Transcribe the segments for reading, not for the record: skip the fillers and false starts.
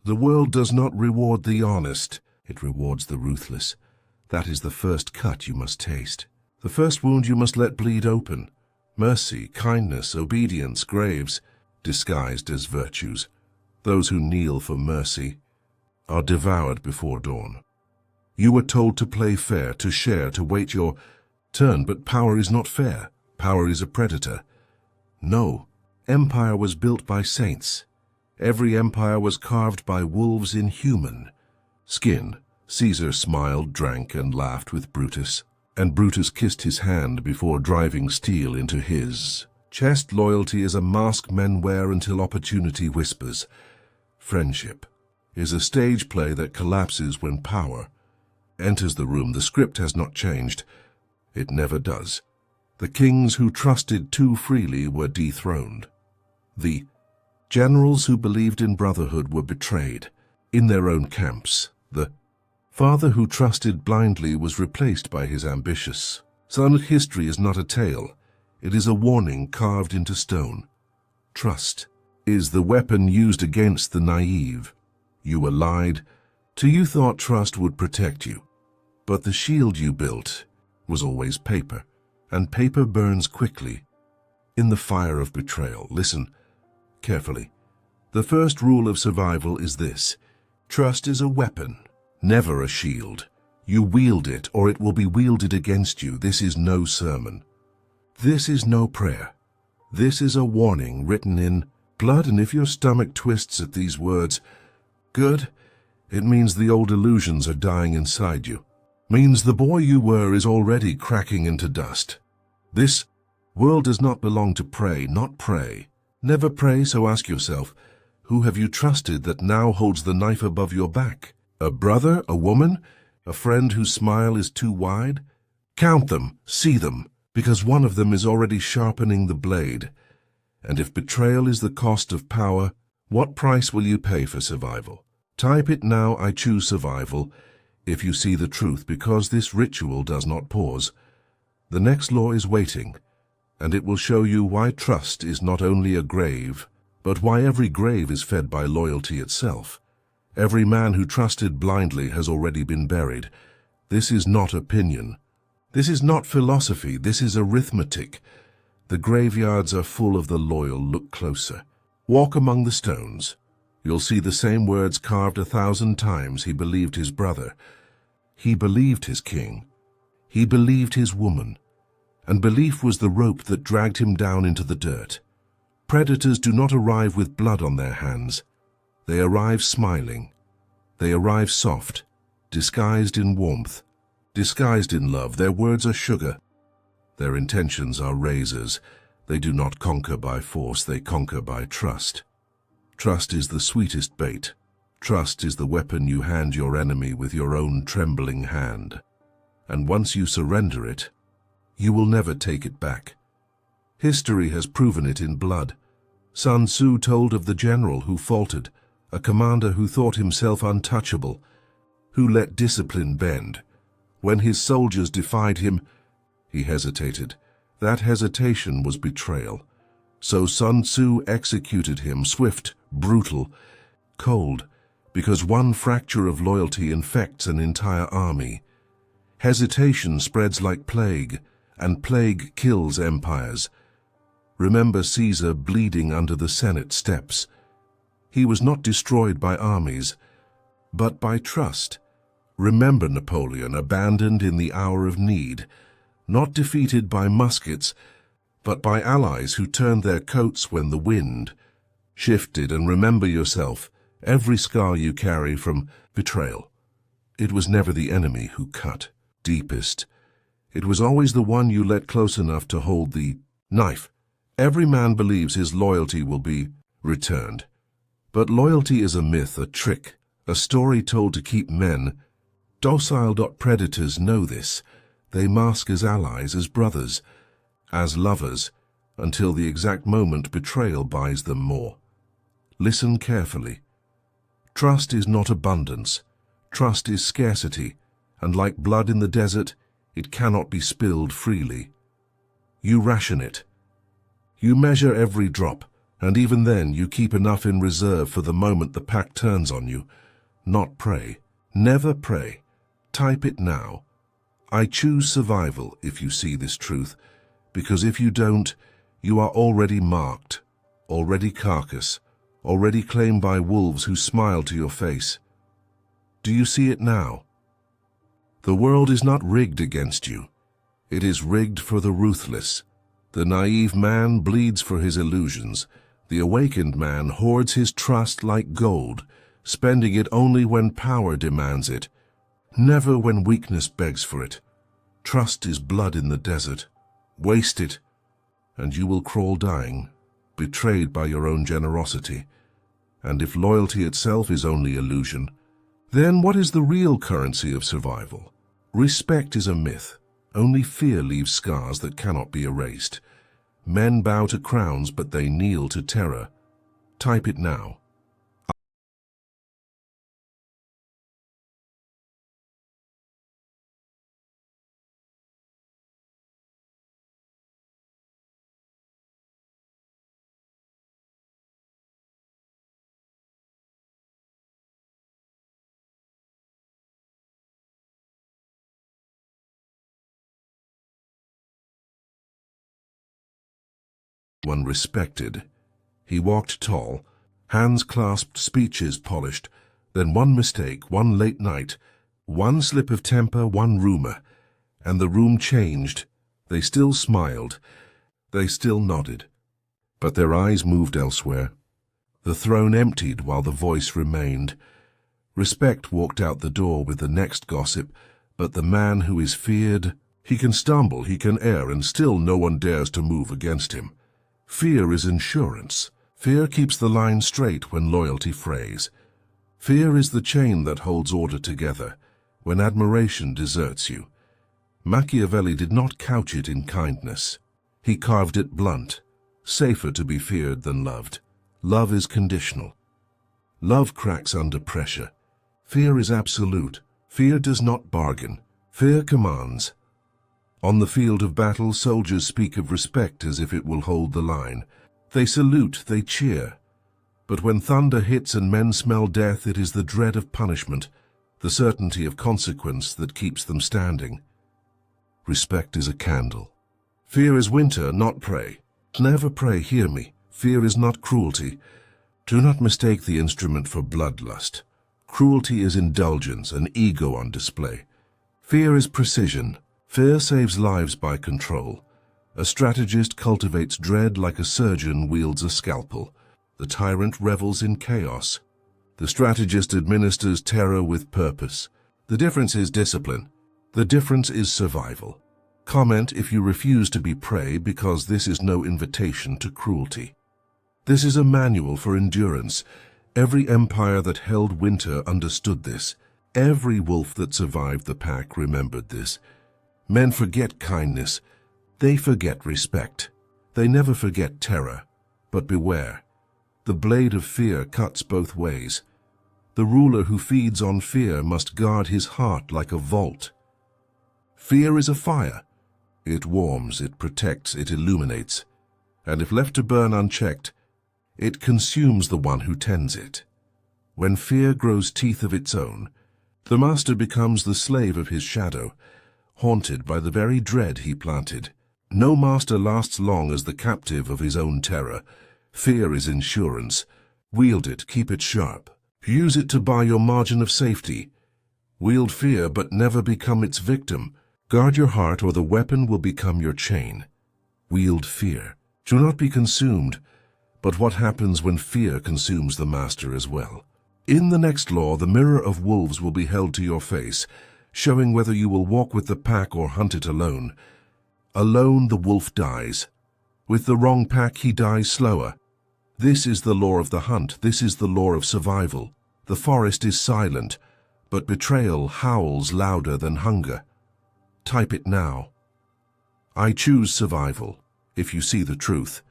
The world does not reward the honest, it rewards the ruthless. That is the first cut you must taste. The first wound you must let bleed open. Mercy, kindness, obedience, graves, disguised as virtues. Those who kneel for mercy are devoured before dawn. You were told to play fair, to share, to wait your turn, but power is not fair. Power is a predator. No, empire was built by saints. Every empire was carved by wolves in human skin. Caesar smiled, drank, and laughed with Brutus, and Brutus kissed his hand before driving steel into his chest. Loyalty is a mask men wear until opportunity whispers. Friendship is a stage play that collapses when power enters the room. The script has not changed. It never does. The kings who trusted too freely were dethroned. The generals who believed in brotherhood were betrayed in their own camps. The father who trusted blindly was replaced by his ambitious son. History is not a tale. It is a warning carved into stone. Trust is the weapon used against the naive. You were lied to. You thought trust would protect you, but the shield you built was always paper, and paper burns quickly in the fire of betrayal. Listen carefully. The first rule of survival is this: trust is a weapon, never a shield. You wield it, or it will be wielded against you. This is no sermon. This is no prayer. This is a warning written in blood, and if your stomach twists at these words, good, it means the old illusions are dying inside you. Means the boy you were is already cracking into dust. This world does not belong to prey, not prey. Never pray, so ask yourself, who have you trusted that now holds the knife above your back? A brother, a woman, a friend whose smile is too wide? Count them, see them, because one of them is already sharpening the blade. And if betrayal is the cost of power, what price will you pay for survival? Type it now: I choose survival, if you see the truth, because this ritual does not pause. The next law is waiting, and it will show you why trust is not only a grave, but why every grave is fed by loyalty itself. Every man who trusted blindly has already been buried. This is not opinion. This is not philosophy. This is arithmetic. The graveyards are full of the loyal. Look closer. Walk among the stones. You'll see the same words carved 1,000 times. He believed his brother. He believed his king. He believed his woman. And belief was the rope that dragged him down into the dirt. Predators do not arrive with blood on their hands. They arrive smiling. They arrive soft, disguised in warmth, disguised in love. Their words are sugar. Their intentions are razors. They do not conquer by force, they conquer by trust. Trust is the sweetest bait. Trust is the weapon you hand your enemy with your own trembling hand. And once you surrender it, you will never take it back. History has proven it in blood. Sun Tzu told of the general who faltered, a commander who thought himself untouchable, who let discipline bend. When his soldiers defied him, he hesitated. That hesitation was betrayal. So Sun Tzu executed him, swift, brutal, cold, because one fracture of loyalty infects an entire army. Hesitation spreads like plague, and plague kills empires. Remember Caesar bleeding under the Senate steps. He was not destroyed by armies, but by trust. Remember Napoleon, abandoned in the hour of need, not defeated by muskets, but by allies who turned their coats when the wind shifted. And remember yourself, every scar you carry from betrayal. It was never the enemy who cut deepest. It was always the one you let close enough to hold the knife. Every man believes his loyalty will be returned. But loyalty is a myth, a trick, a story told to keep men docile. Predators know this. They mask as allies, as brothers, as lovers, until the exact moment betrayal buys them more. Listen carefully. Trust is not abundance. Trust is scarcity, and like blood in the desert, it cannot be spilled freely. You ration it. You measure every drop, And even then, you keep enough in reserve for the moment the pack turns on you. Not pray. Never pray. Type it now. I choose survival if you see this truth, because if you don't, you are already marked, already carcass, already claimed by wolves who smile to your face. Do you see it now? The world is not rigged against you. It is rigged for the ruthless. The naive man bleeds for his illusions. The awakened man hoards his trust like gold, spending it only when power demands it, never when weakness begs for it. Trust is blood in the desert. Waste it, and you will crawl dying, betrayed by your own generosity. And if loyalty itself is only illusion, then what is the real currency of survival? Respect is a myth. Only fear leaves scars that cannot be erased. Men bow to crowns, but they kneel to terror. Type it now. One respected. He walked tall, hands clasped, speeches polished. Then one mistake, one late night, one slip of temper, one rumor, and the room changed. They still smiled. They still nodded. But their eyes moved elsewhere. The throne emptied while the voice remained. Respect walked out the door with the next gossip, but the man who is feared, he can stumble, he can err, and still no one dares to move against him. Fear is insurance. Fear keeps the line straight when loyalty frays. Fear is the chain that holds order together when admiration deserts you. Machiavelli did not couch it in kindness. He carved it blunt, safer to be feared than loved. Love is conditional. Love cracks under pressure. Fear is absolute. Fear does not bargain. Fear commands. On the field of battle, soldiers speak of respect as if it will hold the line. They salute, they cheer. But when thunder hits and men smell death, it is the dread of punishment, the certainty of consequence that keeps them standing. Respect is a candle. Fear is winter, not prey. Never pray, hear me. Fear is not cruelty. Do not mistake the instrument for bloodlust. Cruelty is indulgence, an ego on display. Fear is precision. Fear saves lives by control. A strategist cultivates dread like a surgeon wields a scalpel. The tyrant revels in chaos. The strategist administers terror with purpose. The difference is discipline. The difference is survival. Comment if you refuse to be prey, because this is no invitation to cruelty. This is a manual for endurance. Every empire that held winter understood this. Every wolf that survived the pack remembered this. Men forget kindness. They forget respect. They never forget terror. But beware. The blade of fear cuts both ways. The ruler who feeds on fear must guard his heart like a vault. Fear is a fire. It warms, it protects, it illuminates. And if left to burn unchecked, it consumes the one who tends it. When fear grows teeth of its own, the master becomes the slave of his shadow, haunted by the very dread he planted. No master lasts long as the captive of his own terror. Fear is insurance. Wield it, keep it sharp. Use it to buy your margin of safety. Wield fear, but never become its victim. Guard your heart, or the weapon will become your chain. Wield fear. Do not be consumed. But what happens when fear consumes the master as well? In the next law, the mirror of wolves will be held to your face, showing whether you will walk with the pack or hunt it alone. Alone, the wolf dies. With the wrong pack, he dies slower. This is the law of the hunt. This is the law of survival. The forest is silent, but betrayal howls louder than hunger. Type it now. I choose survival. If you see the truth,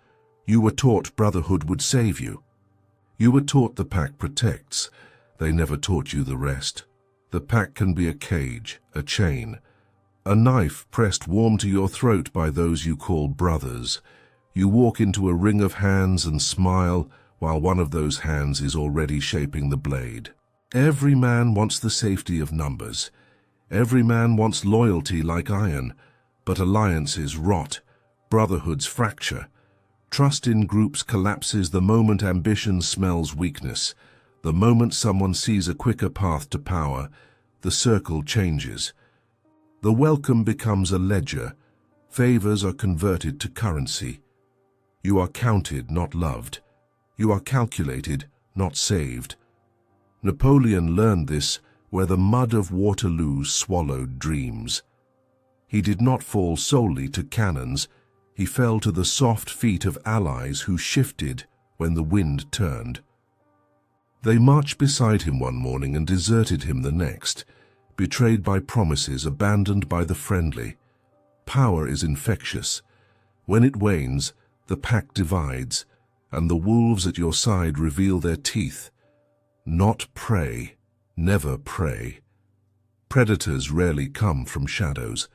you were taught brotherhood would save you. You were taught the pack protects. They never taught you the rest. The pack can be a cage, a chain, a knife pressed warm to your throat by those you call brothers. You walk into a ring of hands and smile while one of those hands is already shaping the blade. Every man wants the safety of numbers. Every man wants loyalty like iron, but alliances rot, brotherhoods fracture. Trust in groups collapses the moment ambition smells weakness. The moment someone sees a quicker path to power, the circle changes. The welcome becomes a ledger. Favors are converted to currency. You are counted, not loved. You are calculated, not saved. Napoleon learned this where the mud of Waterloo swallowed dreams. He did not fall solely to cannons. He fell to the soft feet of allies who shifted when the wind turned. They marched beside him one morning and deserted him the next, betrayed by promises, abandoned by the friendly. Power is infectious. When it wanes, the pack divides, and the wolves at your side reveal their teeth. Not prey, never prey. Predators rarely come from shadows.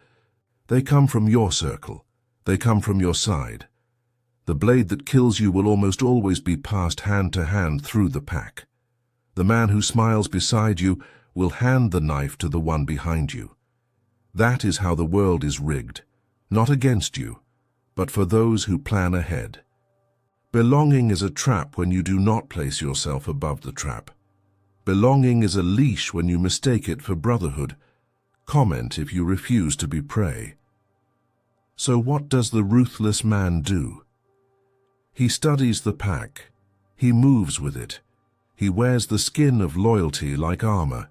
They come from your circle. They come from your side. The blade that kills you will almost always be passed hand to hand through the pack. The man who smiles beside you will hand the knife to the one behind you. That is how the world is rigged, not against you, but for those who plan ahead. Belonging is a trap when you do not place yourself above the trap. Belonging is a leash when you mistake it for brotherhood. Comment if you refuse to be prey. So what does the ruthless man do? He studies the pack. He moves with it. He wears the skin of loyalty like armor.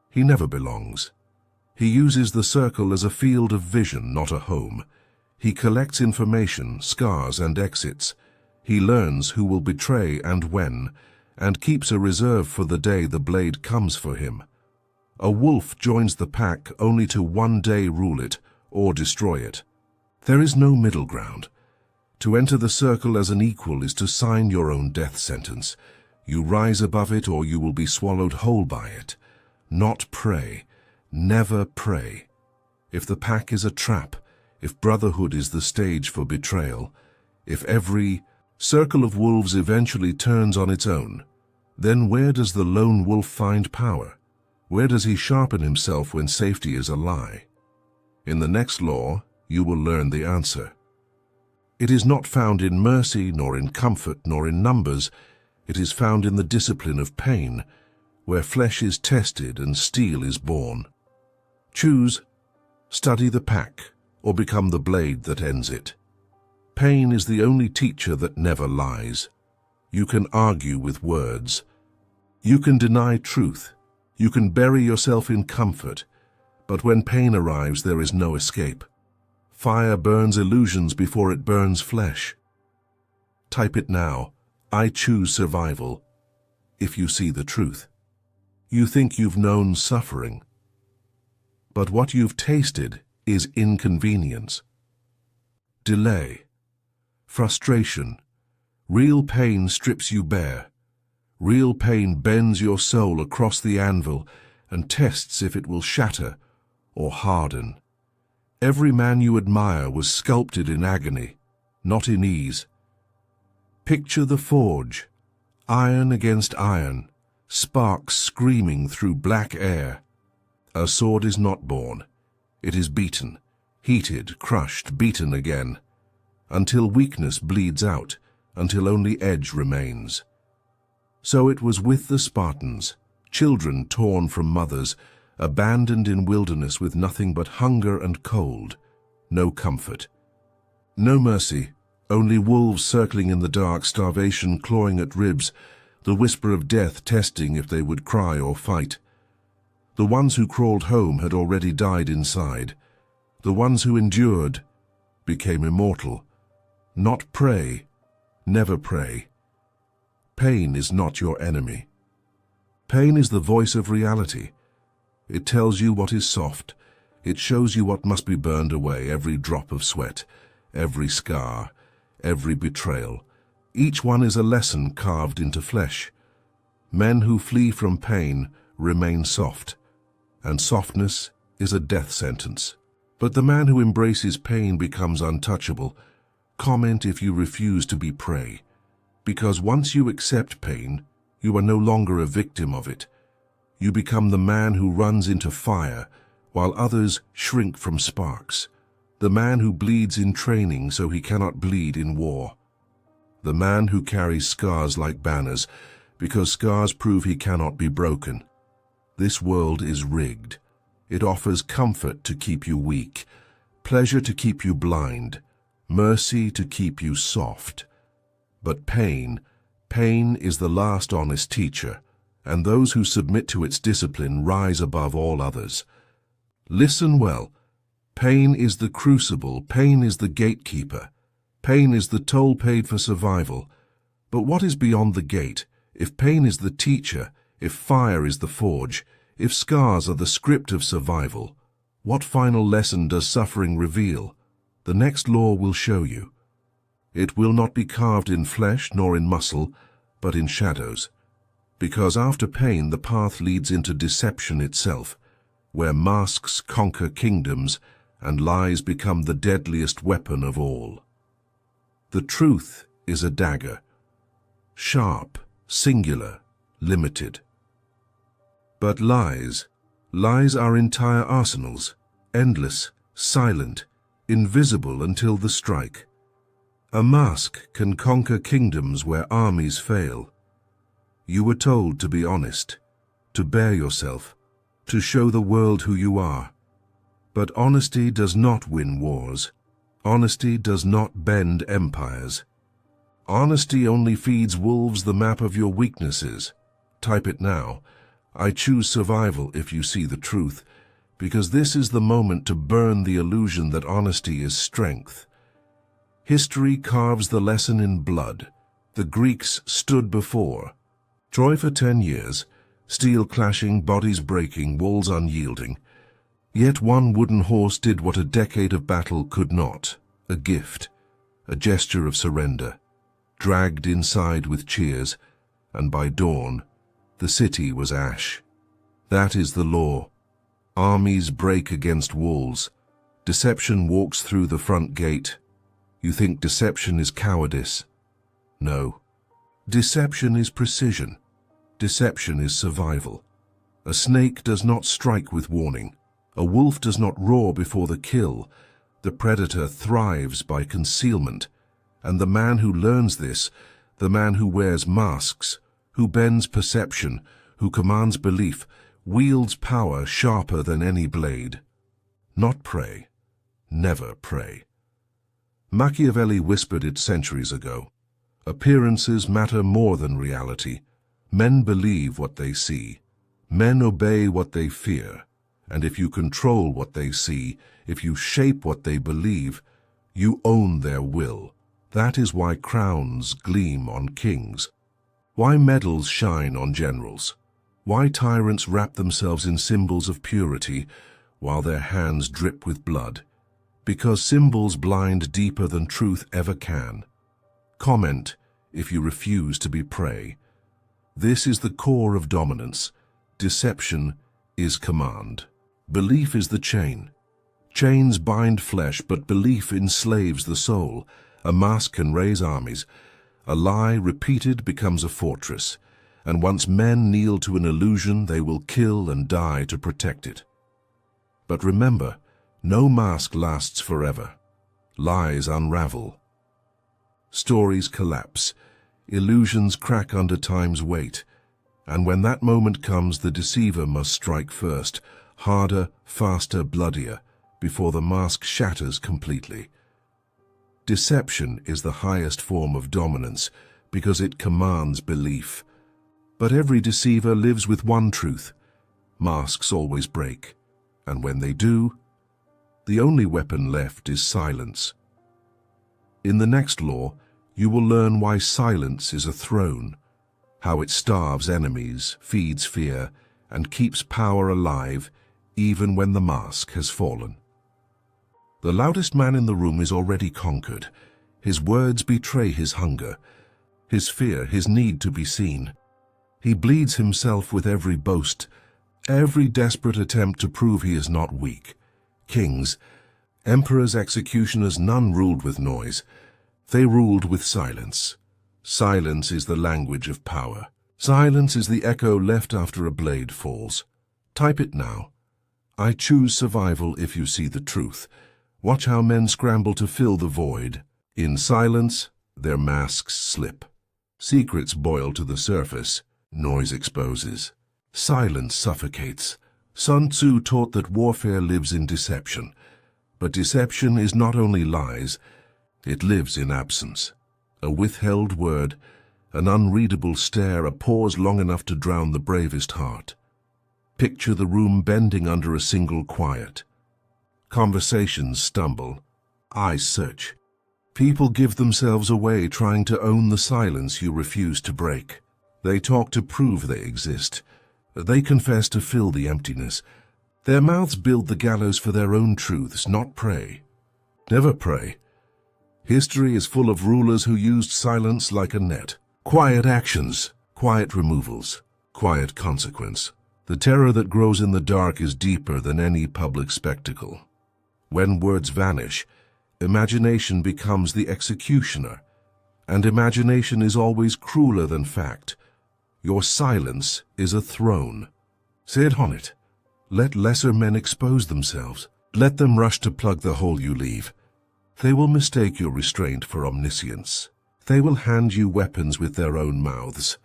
He never belongs. He uses the circle as a field of vision, not a home. He collects information, scars and exits. He learns who will betray and when, and keeps a reserve for the day the blade comes for him. A wolf joins the pack only to one day rule it or destroy it. There is no middle ground. To enter the circle as an equal is to sign your own death sentence. You rise above it or you will be swallowed whole by it. Not prey, never prey. If the pack is a trap, if brotherhood is the stage for betrayal, if every circle of wolves eventually turns on its own, then where does the lone wolf find power? Where does he sharpen himself when safety is a lie? In the next law, you will learn the answer. It is not found in mercy, nor in comfort, nor in numbers. It is found in the discipline of pain, where flesh is tested and steel is born. Choose, study the pack, or become the blade that ends it. Pain is the only teacher that never lies. You can argue with words. You can deny truth. You can bury yourself in comfort. But when pain arrives, there is no escape. Fire burns illusions before it burns flesh. Type it now. I choose survival. If you see the truth. You think you've known suffering. But what you've tasted is inconvenience. Delay. Frustration. Real pain strips you bare. Real pain bends your soul across the anvil and tests if it will shatter or harden. Every man you admire was sculpted in agony, not in ease. Picture the forge, iron against iron, sparks screaming through black air. A sword is not born. It is beaten, heated, crushed, beaten again, until weakness bleeds out, until only edge remains. So it was with the Spartans, children torn from mothers, abandoned in wilderness with nothing but hunger and cold, no comfort. No mercy, only wolves circling in the dark, starvation clawing at ribs, the whisper of death testing if they would cry or fight. The ones who crawled home had already died inside. The ones who endured became immortal. Not prey, never prey. Pain is not your enemy. Pain is the voice of reality. It tells you what is soft. It shows you what must be burned away, every drop of sweat, every scar, every betrayal. Each one is a lesson carved into flesh. Men who flee from pain remain soft, and softness is a death sentence. But the man who embraces pain becomes untouchable, Comment if you refuse to be prey. Because once you accept pain, you are no longer a victim of it. You become the man who runs into fire while others shrink from sparks. The man who bleeds in training so he cannot bleed in war. The man who carries scars like banners because scars prove he cannot be broken. This world is rigged. It offers comfort to keep you weak, pleasure to keep you blind, mercy to keep you soft. But pain is the last honest teacher, and those who submit to its discipline rise above all others. Listen well. Pain is the crucible, pain is the gatekeeper, pain is the toll paid for survival. But what is beyond the gate? If pain is the teacher, if fire is the forge, if scars are the script of survival, what final lesson does suffering reveal? The next law will show you. It will not be carved in flesh nor in muscle, but in shadows. Because after pain the path leads into deception itself, where masks conquer kingdoms and lies become the deadliest weapon of all. The truth is a dagger, sharp, singular, limited. But lies are entire arsenals, endless, silent, invisible until the strike. A mask can conquer kingdoms where armies fail. You were told to be honest, to bare yourself, to show the world who you are. But honesty does not win wars. Honesty does not bend empires. Honesty only feeds wolves the map of your weaknesses. Type it now. I choose survival if you see the truth, because this is the moment to burn the illusion that honesty is strength. History carves the lesson in blood. The Greeks stood before. Troy for 10 years, steel clashing, bodies breaking, walls unyielding. Yet one wooden horse did what a decade of battle could not. A gift, a gesture of surrender, dragged inside with cheers, and by dawn, the city was ash. That is the law. Armies break against walls. Deception walks through the front gate. You think deception is cowardice. No. Deception is precision. Deception is survival. A snake does not strike with warning. A wolf does not roar before the kill. The predator thrives by concealment. And the man who learns this, the man who wears masks, who bends perception, who commands belief, wields power sharper than any blade. Not prey. Never prey. Machiavelli whispered it centuries ago. Appearances matter more than reality. Men believe what they see. Men obey what they fear. And if you control what they see, if you shape what they believe, you own their will. That is why crowns gleam on kings. Why medals shine on generals. Why tyrants wrap themselves in symbols of purity while their hands drip with blood. Because symbols blind deeper than truth ever can. Comment if you refuse to be prey. This is the core of dominance. Deception is command. Belief is the chain. Chains bind flesh, but belief enslaves the soul. A mask can raise armies. A lie repeated becomes a fortress. And once men kneel to an illusion, they will kill and die to protect it. But remember, no mask lasts forever. Lies unravel. Stories collapse. Illusions crack under time's weight. And when that moment comes, the deceiver must strike first, harder, faster, bloodier, before the mask shatters completely. Deception is the highest form of dominance because it commands belief. But every deceiver lives with one truth. Masks always break. And when they do, the only weapon left is silence. In the next law, you will learn why silence is a throne, how it starves enemies, feeds fear, and keeps power alive even when the mask has fallen. The loudest man in the room is already conquered. His words betray his hunger, his fear, his need to be seen. He bleeds himself with every boast, every desperate attempt to prove he is not weak. Kings, emperors, executioners, none ruled with noise. They ruled with silence. Silence is the language of power. Silence is the echo left after a blade falls. Type it now. I choose survival if you see the truth. Watch how men scramble to fill the void. In silence, their masks slip. Secrets boil to the surface. Noise exposes. Silence suffocates. Sun Tzu taught that warfare lives in deception. But deception is not only lies, it lives in absence. A withheld word, an unreadable stare, a pause long enough to drown the bravest heart. Picture the room bending under a single quiet. Conversations stumble. Eyes search. People give themselves away trying to own the silence you refuse to break. They talk to prove they exist. They confess to fill the emptiness. Their mouths build the gallows for their own truths, not prey. Never pray. History is full of rulers who used silence like a net. Quiet actions, quiet removals, quiet consequence. The terror that grows in the dark is deeper than any public spectacle. When words vanish, imagination becomes the executioner, and imagination is always crueler than fact. Your silence is a throne. Sit on it. Let lesser men expose themselves. Let them rush to plug the hole you leave. They will mistake your restraint for omniscience. They will hand you weapons with their own mouths.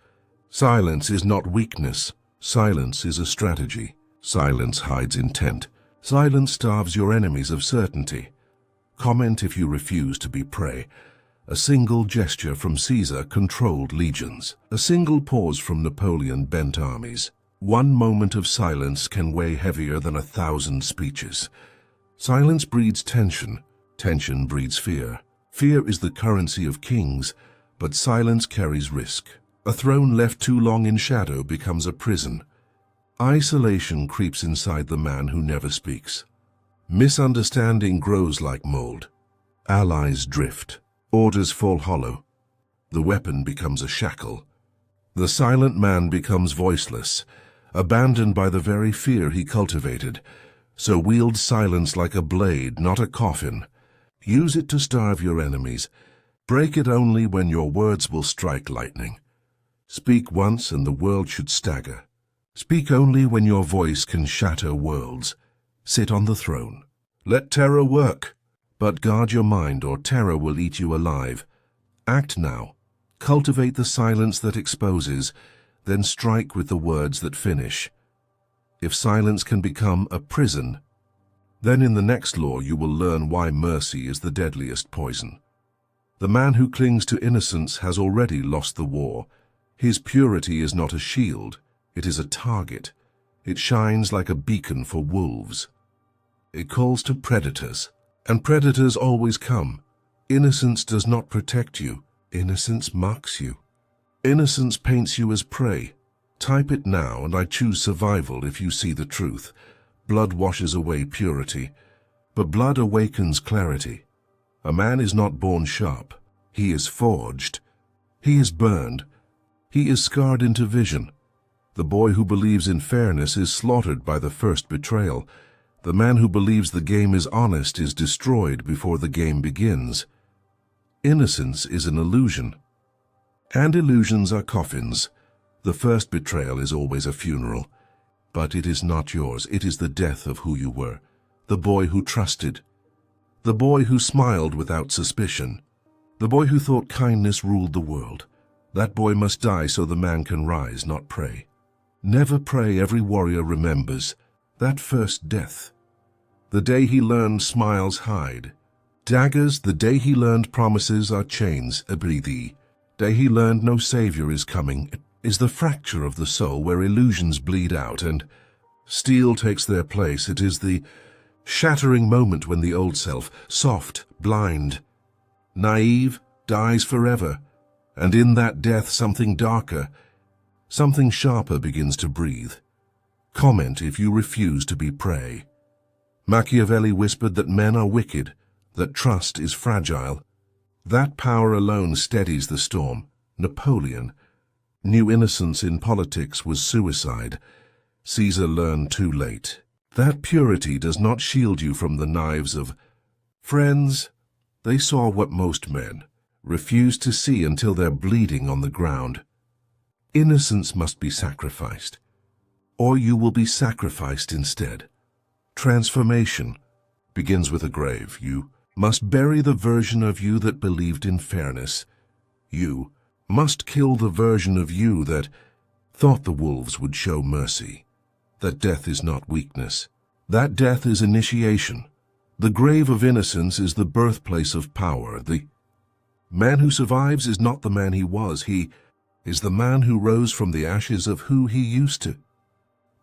Silence is not weakness. Silence is a strategy. Silence hides intent. Silence starves your enemies of certainty. Comment if you refuse to be prey. A single gesture from Caesar controlled legions. A single pause from Napoleon bent armies. One moment of silence can weigh heavier than 1,000 speeches. Silence breeds tension. Tension breeds fear. Fear is the currency of kings, but silence carries risk. A throne left too long in shadow becomes a prison. Isolation creeps inside the man who never speaks. Misunderstanding grows like mold. Allies drift. Orders fall hollow. The weapon becomes a shackle. The silent man becomes voiceless, abandoned by the very fear he cultivated. So wield silence like a blade, not a coffin. Use it to starve your enemies. Break it only when your words will strike lightning. Speak once and the world should stagger. Speak only when your voice can shatter worlds. Sit on the throne. Let terror work, but guard your mind or terror will eat you alive. Act now. Cultivate the silence that exposes, then strike with the words that finish. If silence can become a prison, then in the next law you will learn why mercy is the deadliest poison. The man who clings to innocence has already lost the war. His purity is not a shield, it is a target. It shines like a beacon for wolves. It calls to predators, and predators always come. Innocence does not protect you. Innocence mocks you. Innocence paints you as prey. Type it now, and I choose survival if you see the truth. Blood washes away purity, but blood awakens clarity. A man is not born sharp. He is forged. He is burned. He is scarred into vision. The boy who believes in fairness is slaughtered by the first betrayal. The man who believes the game is honest is destroyed before the game begins. Innocence is an illusion, and illusions are coffins. The first betrayal is always a funeral, but it is not yours. It is the death of who you were, the boy who trusted, the boy who smiled without suspicion, the boy who thought kindness ruled the world. That boy must die so the man can rise, not pray. Never pray, every warrior remembers that first death. The day he learned smiles hide. Daggers, the day he learned promises are chains, the day he learned no savior is coming, is the fracture of the soul where illusions bleed out and steel takes their place. It is the shattering moment when the old self, soft, blind, naive, dies forever, and in that death something darker, something sharper begins to breathe. Comment if you refuse to be prey. Machiavelli whispered that men are wicked, that trust is fragile. That power alone steadies the storm. Napoleon knew innocence in politics was suicide. Caesar learned too late. That purity does not shield you from the knives of friends. They saw what most men, refuse to see until they're bleeding on the ground. Innocence must be sacrificed, or you will be sacrificed instead. Transformation begins with a grave. You must bury the version of you that believed in fairness. You must kill the version of you that thought the wolves would show mercy, that death is not weakness, that death is initiation. The grave of innocence is the birthplace of power. The man who survives is not the man he was. He is the man who rose from the ashes of who he used to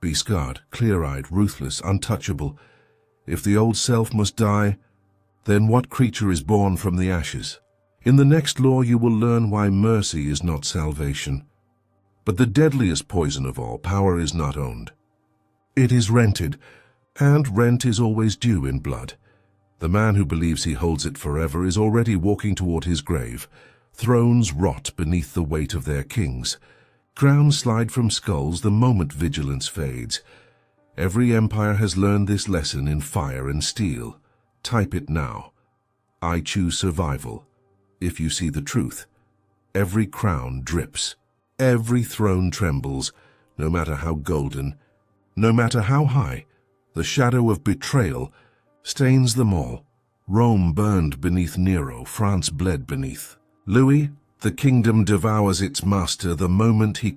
be. Scarred, clear-eyed, ruthless, untouchable. If the old self must die, then what creature is born from the ashes? In the next law you will learn why mercy is not salvation. But the deadliest poison of all, power is not owned. It is rented, and rent is always due in blood. The man who believes he holds it forever is already walking toward his grave. Thrones rot beneath the weight of their kings. Crowns slide from skulls the moment vigilance fades. Every empire has learned this lesson in fire and steel. Type it now. I choose survival. If you see the truth, every crown drips. Every throne trembles, no matter how golden, no matter how high. The shadow of betrayal stains them all. Rome burned beneath Nero, France bled beneath Louis. The kingdom devours its master the moment he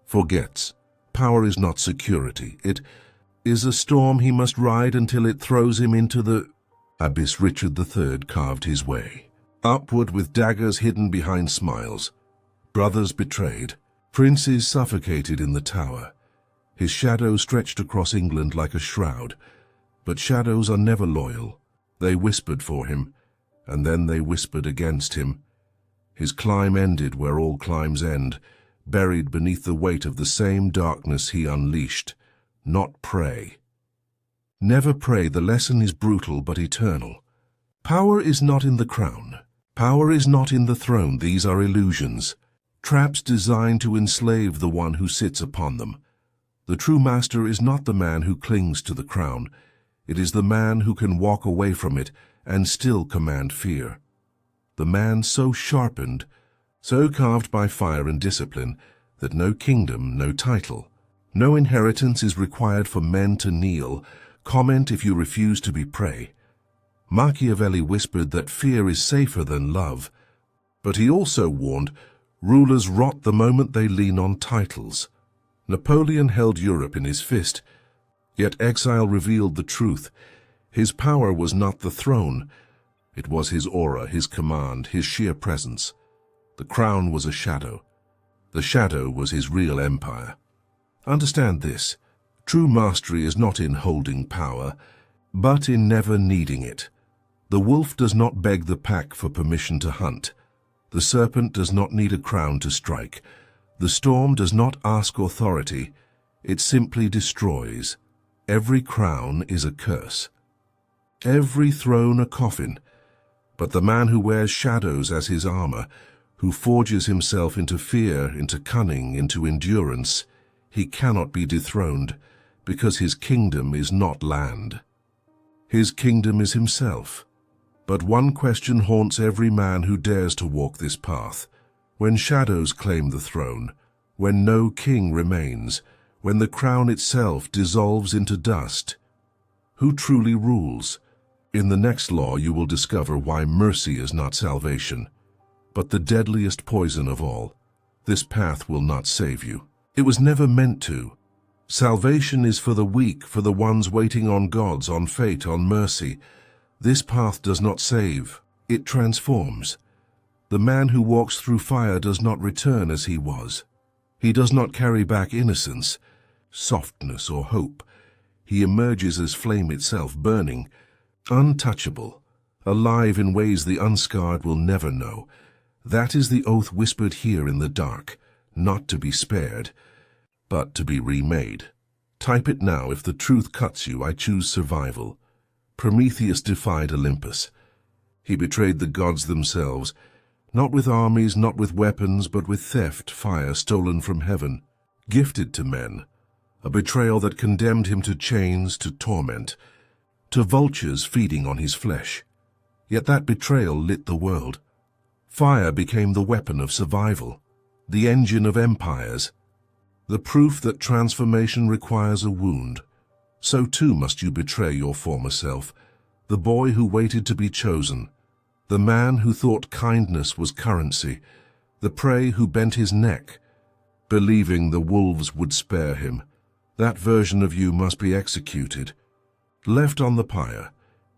forgets. Power is not security. It is a storm he must ride until it throws him into the abyss. Richard III carved his way upward with daggers hidden behind smiles. Brothers betrayed. Princes suffocated in the tower. His shadow stretched across England like a shroud. But shadows are never loyal. They whispered for him, and then they whispered against him. His climb ended where all climbs end, buried beneath the weight of the same darkness he unleashed. Not pray. Never pray. The lesson is brutal but eternal. Power is not in the crown. Power is not in the throne. These are illusions. Traps designed to enslave the one who sits upon them. The true master is not the man who clings to the crown. It is the man who can walk away from it and still command fear. The man so sharpened, so carved by fire and discipline, that no kingdom, no title, no inheritance is required for men to kneel. Comment if you refuse to be prey. Machiavelli whispered that fear is safer than love, but he also warned rulers rot the moment they lean on titles. Napoleon held Europe in his fist, yet exile revealed the truth. His power was not the throne. It was his aura, his command, his sheer presence. The crown was a shadow. The shadow was his real empire. Understand this. True mastery is not in holding power, but in never needing it. The wolf does not beg the pack for permission to hunt. The serpent does not need a crown to strike. The storm does not ask authority. It simply destroys. Every crown is a curse. Every throne a coffin. But the man who wears shadows as his armor, who forges himself into fear, into cunning, into endurance, he cannot be dethroned, because his kingdom is not land. His kingdom is himself. But one question haunts every man who dares to walk this path. When shadows claim the throne, when no king remains, when the crown itself dissolves into dust, who truly rules? In the next law you will discover why mercy is not salvation, but the deadliest poison of all. This path will not save you. It was never meant to. Salvation is for the weak, for the ones waiting on gods, on fate, on mercy. This path does not save, it transforms. The man who walks through fire does not return as he was. He does not carry back innocence, softness, or hope. He emerges as flame itself, burning, untouchable, alive in ways the unscarred will never know. That is the oath whispered here in the dark, not to be spared, but to be remade. Type it now. If the truth cuts you, I choose survival. Prometheus defied Olympus. He betrayed the gods themselves, not with armies, not with weapons, but with theft, fire stolen from heaven, gifted to men, a betrayal that condemned him to chains, to torment, to vultures feeding on his flesh. Yet that betrayal lit the world. Fire became the weapon of survival, the engine of empires, the proof that transformation requires a wound. So too must you betray your former self, the boy who waited to be chosen, the man who thought kindness was currency, the prey who bent his neck, believing the wolves would spare him. That version of you must be executed, left on the pyre,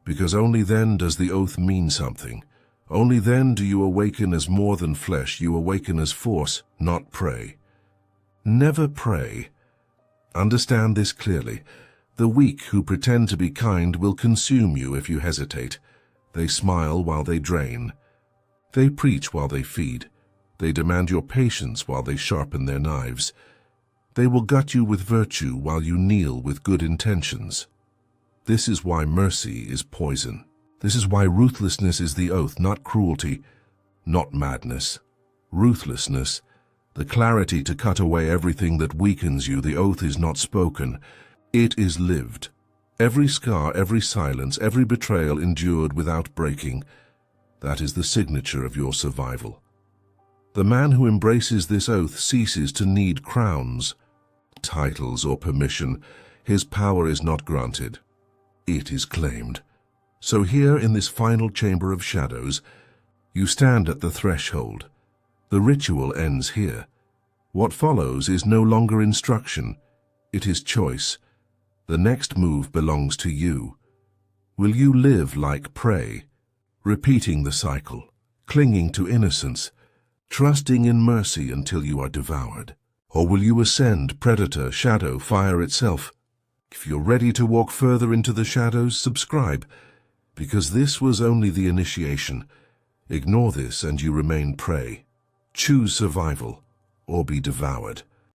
because only then does the oath mean something. Only then do you awaken as more than flesh, you awaken as force, not prey. Never prey. Understand this clearly. The weak who pretend to be kind will consume you if you hesitate. They smile while they drain. They preach while they feed. They demand your patience while they sharpen their knives. They will gut you with virtue while you kneel with good intentions. This is why mercy is poison. This is why ruthlessness is the oath, not cruelty, not madness. Ruthlessness, the clarity to cut away everything that weakens you. The oath is not spoken, it is lived. Every scar, every silence, every betrayal endured without breaking. That is the signature of your survival. The man who embraces this oath ceases to need crowns, titles, or permission. His power is not granted. It is claimed. So here in this final chamber of shadows, you stand at the threshold. The ritual ends here. What follows is no longer instruction. It is choice. The next move belongs to you. Will you live like prey, repeating the cycle, clinging to innocence, trusting in mercy until you are devoured? Or will you ascend, predator, shadow, fire itself? If you're ready to walk further into the shadows, subscribe, because this was only the initiation. Ignore this and you remain prey. Choose survival or be devoured.